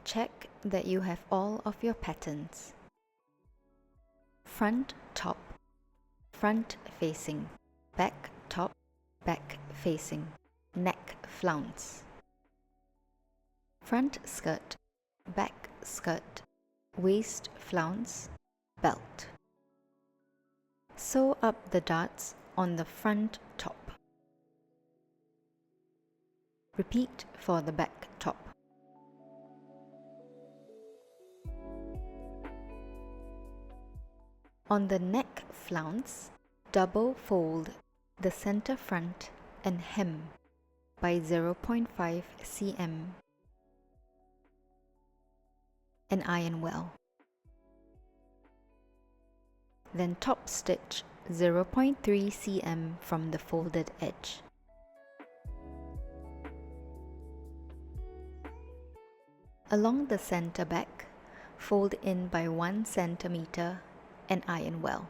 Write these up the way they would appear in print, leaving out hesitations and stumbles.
Check that you have all of your patterns. Front top, front facing, back top, back facing, neck flounce. Front skirt, back skirt, waist flounce, belt. Sew up the darts on the front top. Repeat for the back top. On the neck flounce, double fold the center front and hem by 0.5 cm and iron well. Then top stitch 0.3 cm from the folded edge. Along the center back, fold in by 1 cm and iron well.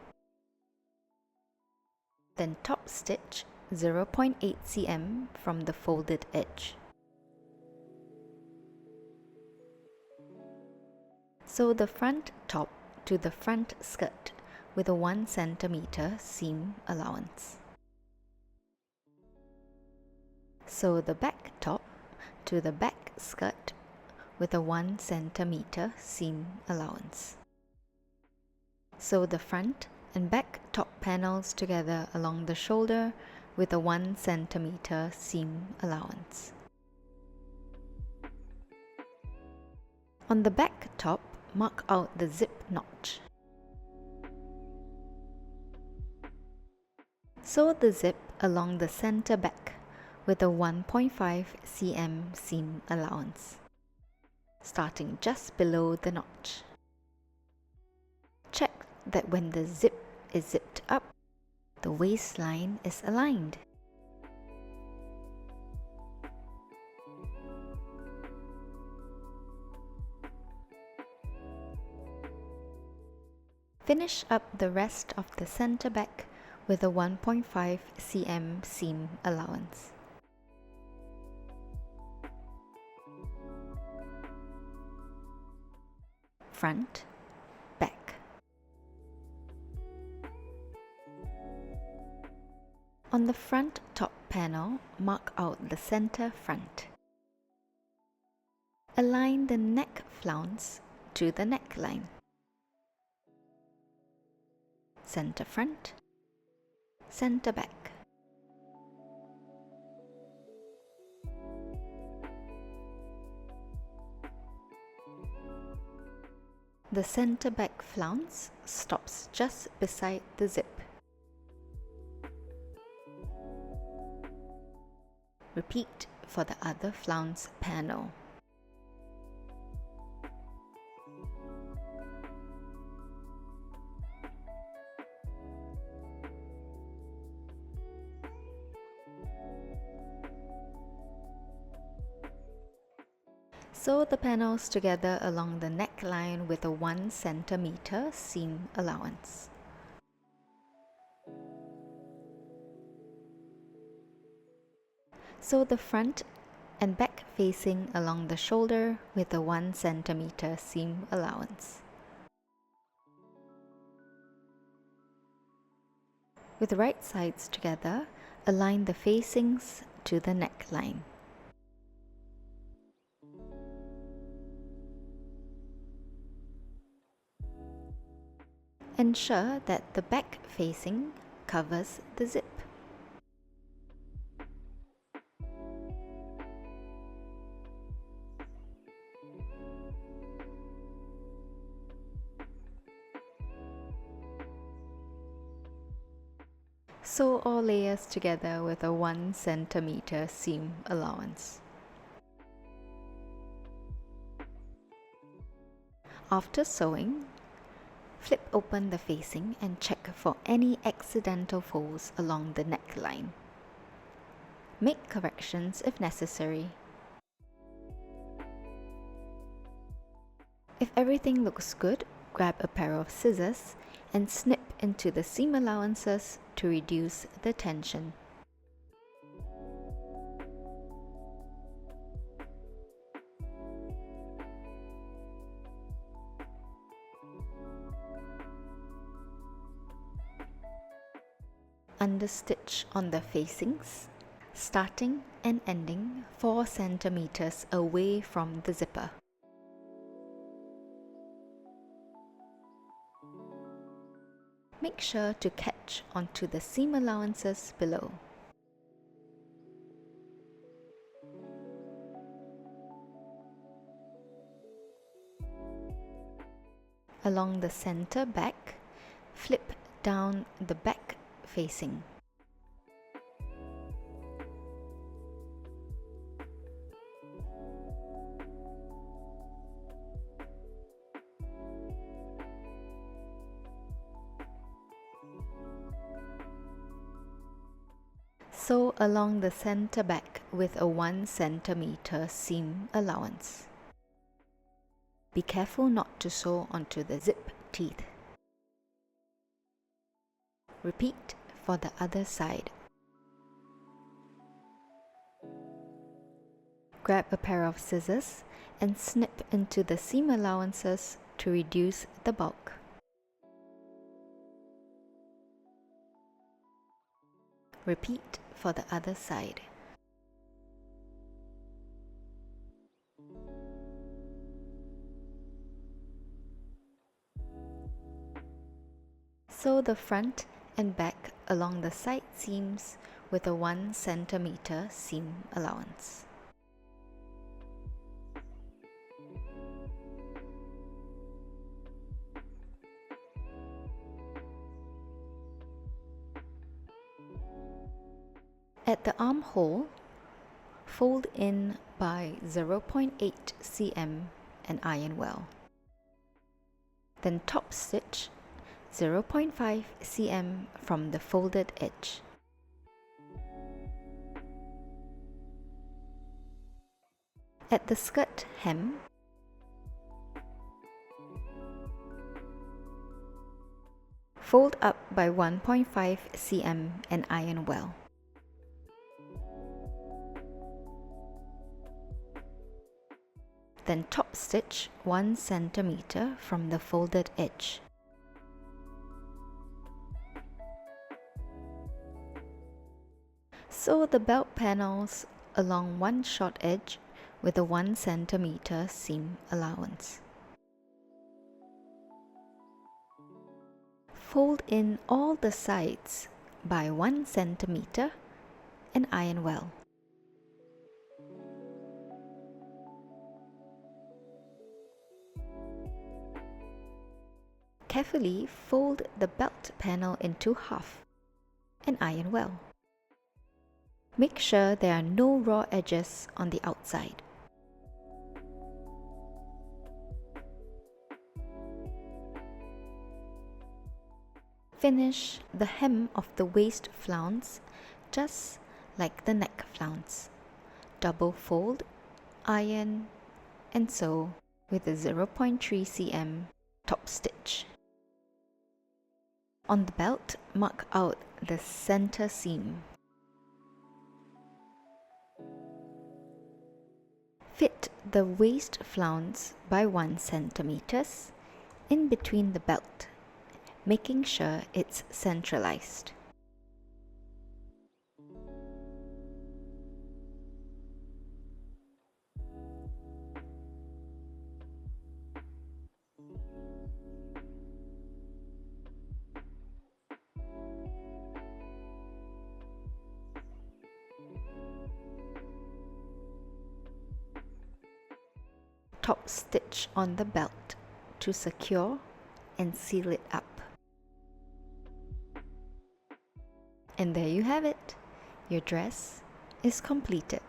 Then top stitch 0.8 cm from the folded edge. Sew the front top to the front skirt with a 1 cm seam allowance. Sew the back top to the back skirt with a 1 cm seam allowance. Sew the front and back top panels together along the shoulder with a 1 cm seam allowance. On the back top, mark out the zip notch. Sew the zip along the center back with a 1.5 cm seam allowance, starting just below the notch. Check that when the zip is zipped up, the waistline is aligned. Finish up the rest of the center back with a 1.5 cm seam allowance. Front, back. On the front top panel, mark out the center front. Align the neck flounce to the neckline. Center front, center back. The center back flounce stops just beside the zip. Repeat for the other flounce panel. Sew the panels together along the neckline with a 1 cm seam allowance. Sew the front and back facing along the shoulder with a 1 cm seam allowance. With right sides together, align the facings to the neckline. Ensure that the back facing covers the zip. Sew all layers together with a 1 cm seam allowance. After sewing, flip open the facing and check for any accidental folds along the neckline. Make corrections if necessary. If everything looks good, grab a pair of scissors and snip into the seam allowances to reduce the tension. Understitch on the facings, starting and ending 4 centimeters away from the zipper. Make sure to catch onto the seam allowances below. Along the center back, flip down the back facing. Sew along the center back with a 1 centimeter seam allowance. Be careful not to sew onto the zip teeth. Repeat for the other side. Grab a pair of scissors and snip into the seam allowances to reduce the bulk. Repeat for the other side. Sew the front and back along the side seams with a 1 centimeter seam allowance. At the armhole, fold in by 0.8 cm and iron well. Then top stitch 0.5 cm from the folded edge. At the skirt hem, fold up by 1.5 cm and iron well. Then top stitch 1 centimeter from the folded edge. Sew the belt panels along one short edge with a 1 centimeter seam allowance. Fold in all the sides by 1 centimeter and iron well. Carefully fold the belt panel into half and iron well. Make sure there are no raw edges on the outside. Finish the hem of the waist flounce just like the neck flounce. Double fold, iron, and sew with a 0.3 cm top stitch. On the belt, mark out the center seam. Fit the waist flounce by 1 centimeter in between the belt, making sure it's centralized. Top stitch on the belt to secure and seal it up. And there you have it. Your dress is completed.